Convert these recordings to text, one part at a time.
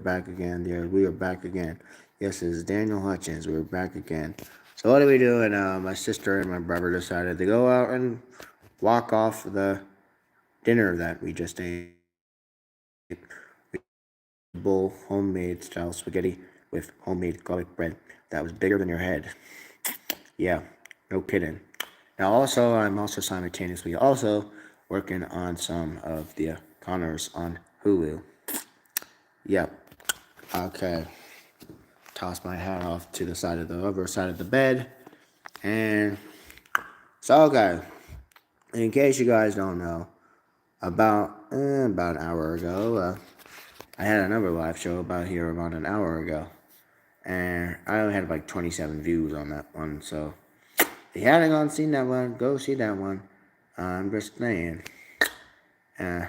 back again. Yeah, we are back again. Yes, it's Daniel Hutchins. We're back again. So what are we doing? My sister and my brother decided to go out and walk off the dinner that we just ate. We bowl homemade style spaghetti with homemade garlic bread that was bigger than your head. Yeah, no kidding. Now I'm also simultaneously also working on some of the Connors on Hulu. Yep. Okay. Toss my hat off to the side of the other side of the bed. And so, okay, in case you guys don't know, about an hour ago, I had another live show about an hour ago, and I only had like 27 views on that one. So if you haven't gone seen that one, go see that one. I'm just saying. Uh,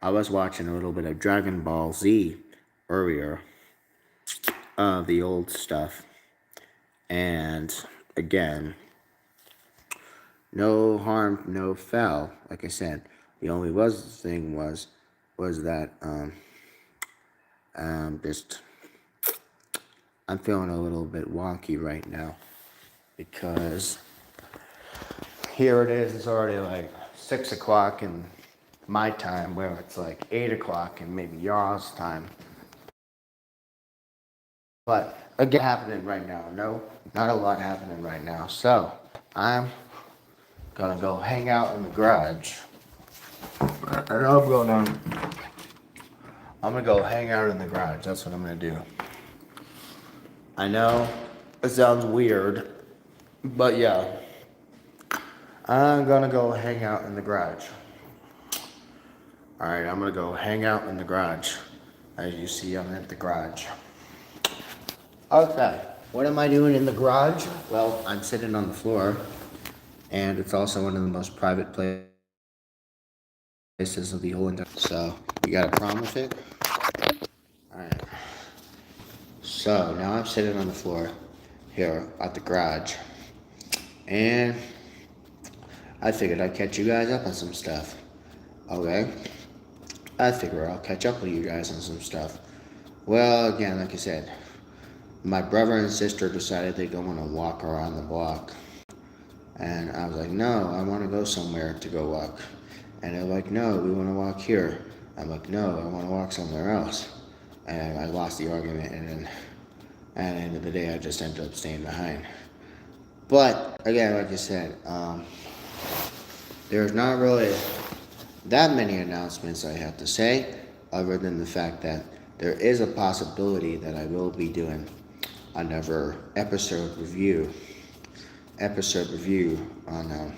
I was watching a little bit of Dragon Ball Z earlier, the old stuff, and again, no harm, no foul. Like I said, the only thing was that just I'm feeling a little bit wonky right now because here it is. It's already like 6 o'clock in my time, where it's like 8 o'clock and maybe y'all's time. But again, happening right now. No, not a lot happening right now. So I'm gonna go hang out in the garage. And I'm gonna go hang out in the garage. That's what I'm gonna do. I know it sounds weird, but yeah, I'm gonna go hang out in the garage. All right, I'm gonna go hang out in the garage. As you see, I'm at the garage. Okay, what am I doing in the garage? Well, I'm sitting on the floor, and it's also one of the most private places of the whole entire. So, you got a problem with it? Alright. So, now I'm sitting on the floor here at the garage. And I figured I'd catch you guys up on some stuff. Okay? I figure I'll catch up with you guys on some stuff. Well, again, like I said, my brother and sister decided they go on a walk around the block. And I was like, no, I want to go somewhere to go walk. And they're like, no, we want to walk here. I'm like, no, I want to walk somewhere else. And I lost the argument, and then at the end of the day, I just ended up staying behind. But, again, like I said, there's not really that many announcements I have to say, other than the fact that there is a possibility that I will be doing another episode review on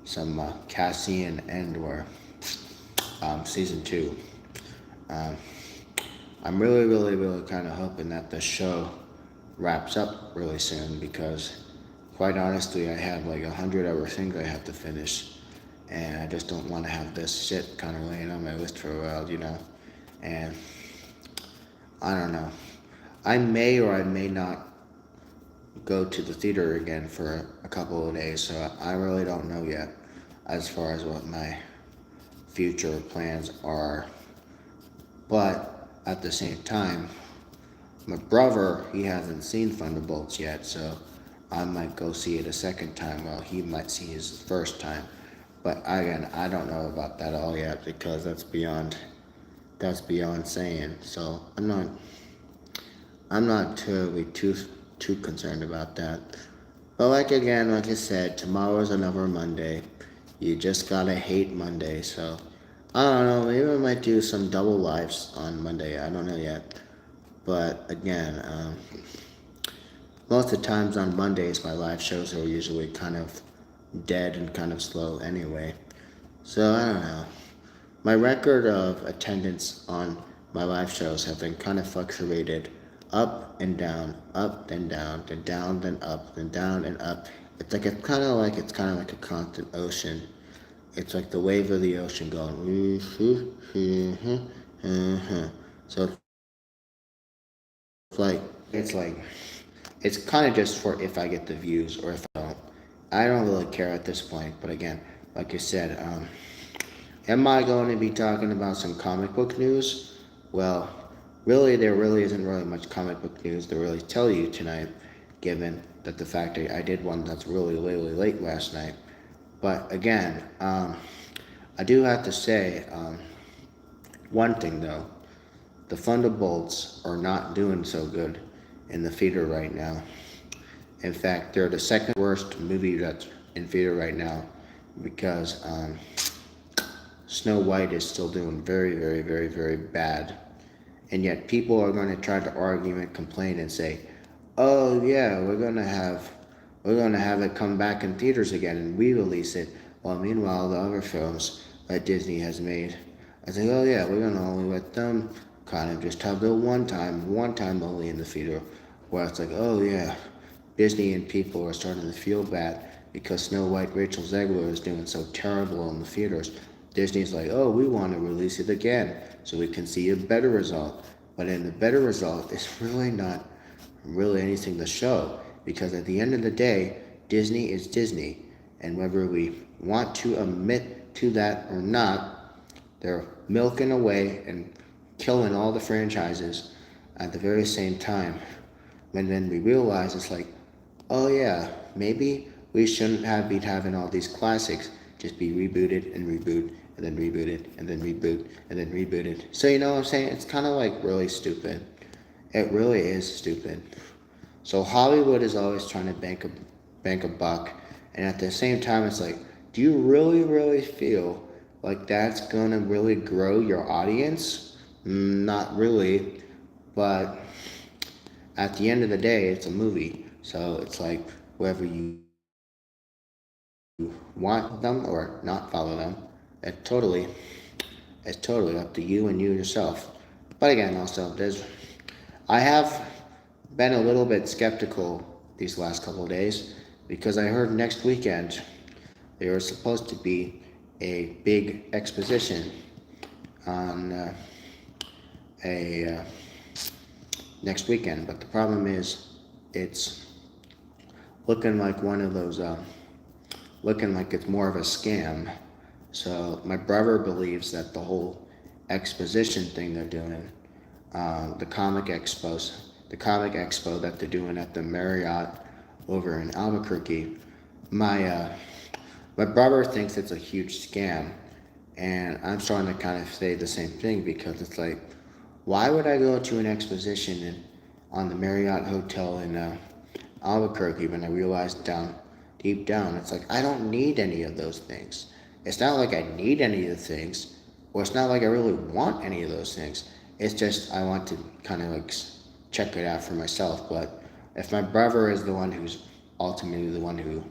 some Cassian Andor season 2. I'm really kind of hoping that the show wraps up really soon, because quite honestly, I have like 100 other things I have to finish, and I just don't want to have this shit kind of laying on my list for a while, and I don't know. I may or I may not go to the theater again for a couple of days, so I really don't know yet as far as what my future plans are. But at the same time, my brother, he hasn't seen Thunderbolts yet, so I might go see it a second time while he might see his first time. But again, I don't know about that all yet, because that's beyond saying. So I'm not totally too concerned about that. But like I said, tomorrow's another Monday. You just gotta hate Monday. So I don't know. Maybe I might do some double lives on Monday. I don't know yet. But again, most of the times on Mondays, my live shows are usually kind of dead and kind of slow anyway. So I don't know. My record of attendance on my live shows have been kind of fluctuated up and down, then down, then down, then up, then down and up. It's kind of like a constant ocean. It's like the wave of the ocean going. So it's kind of just for if I get the views or if I don't. I don't really care at this point. But again, like I said, am I going to be talking about some comic book news? Well, Really, there really isn't really much comic book news to really tell you tonight, given that the fact that I did one that's really late last night. But again, I do have to say one thing though. The Thunderbolts are not doing so good in the theater right now. In fact, they're the second worst movie that's in theater right now because Snow White is still doing very bad. And yet people are going to try to argue and complain and say, "Oh yeah, we're gonna have it come back in theaters again and re-release it." While meanwhile, the other films that Disney has made, I think, "Oh yeah, we're gonna only let them kind of just have the one time only in the theater." Where it's like, "Oh yeah, Disney and people are starting to feel bad because Snow White Rachel Zegler is doing so terrible in the theaters." Disney's like, "Oh, we want to release it again so we can see a better result." But in the better result, it's really not really anything to show because at the end of the day, Disney is Disney. And whether we want to admit to that or not, they're milking away and killing all the franchises at the very same time. And then we realize it's like, oh yeah, maybe we shouldn't have been having all these classics just be rebooted and reboot and then rebooted and then reboot and then rebooted. So you know what I'm saying? It's kind of like really stupid. It really is stupid. So Hollywood is always trying to bank a buck, and at the same time, it's like, do you really feel like that's gonna really grow your audience? Not really, but at the end of the day, it's a movie, so it's like whether you want them or not follow them, it totally it's totally up to you and you yourself. But again, also I have been a little bit skeptical these last couple of days because I heard next weekend there was supposed to be a big exposition on a next weekend, but the problem is it's looking like one of those looking like it's more of a scam. So my brother believes that the whole exposition thing they're doing, the comic expo that they're doing at the Marriott over in Albuquerque, my my brother thinks it's a huge scam, and I'm starting to kind of say the same thing because it's like, why would I go to an exposition on the Marriott Hotel in Albuquerque when I realized deep down, it's like I don't need any of those things. It's not like I need any of the things, or it's not like I really want any of those things. It's just I want to kind of like check it out for myself. But if my brother is the one who's ultimately the one who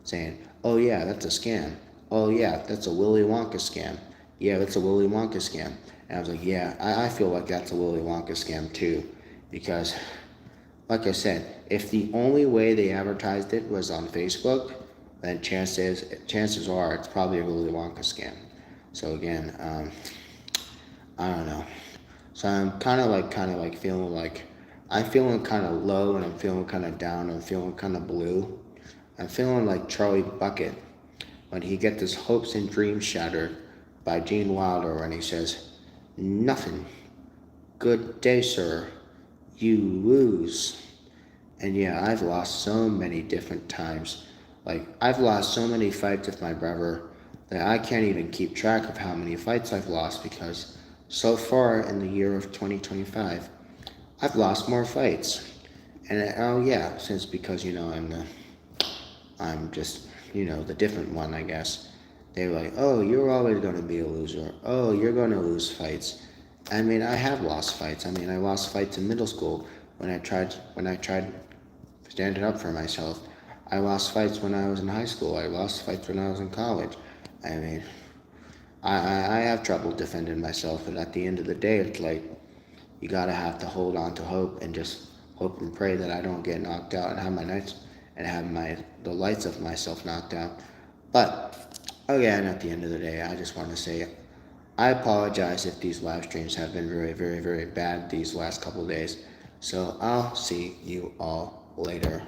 saying, "Oh yeah, that's a scam. Oh yeah, that's a Willy Wonka scam. Yeah, that's a Willy Wonka scam." And I was like, "Yeah, I feel like that's a Willy Wonka scam too," because like I said, if the only way they advertised it was on Facebook, then chances are it's probably a Willy Wonka scam. So again, I don't know. So I'm kind of like feeling like I'm feeling kind of low and I'm feeling kind of down. I'm feeling kind of blue. I'm feeling like Charlie Bucket when he gets his hopes and dreams shattered by Gene Wilder when he says, "Nothing. Good day, sir. You lose." And yeah, I've lost so many different times. Like, I've lost so many fights with my brother that I can't even keep track of how many fights I've lost because so far in the year of 2025, I've lost more fights. And oh yeah, since because I'm just the different one, I guess. They're like, "Oh, you're always going to be a loser. Oh, you're going to lose fights." I mean, I have lost fights. I mean, I lost fights in middle school when I tried standing up for myself. I lost fights when I was in high school. I lost fights when I was in college. I mean, I have trouble defending myself, but at the end of the day, it's like you gotta have to hold on to hope and just hope and pray that I don't get knocked out and have the lights of myself knocked out. But again, at the end of the day, I just want to say I apologize if these live streams have been very bad these last couple of days. So I'll see you all later.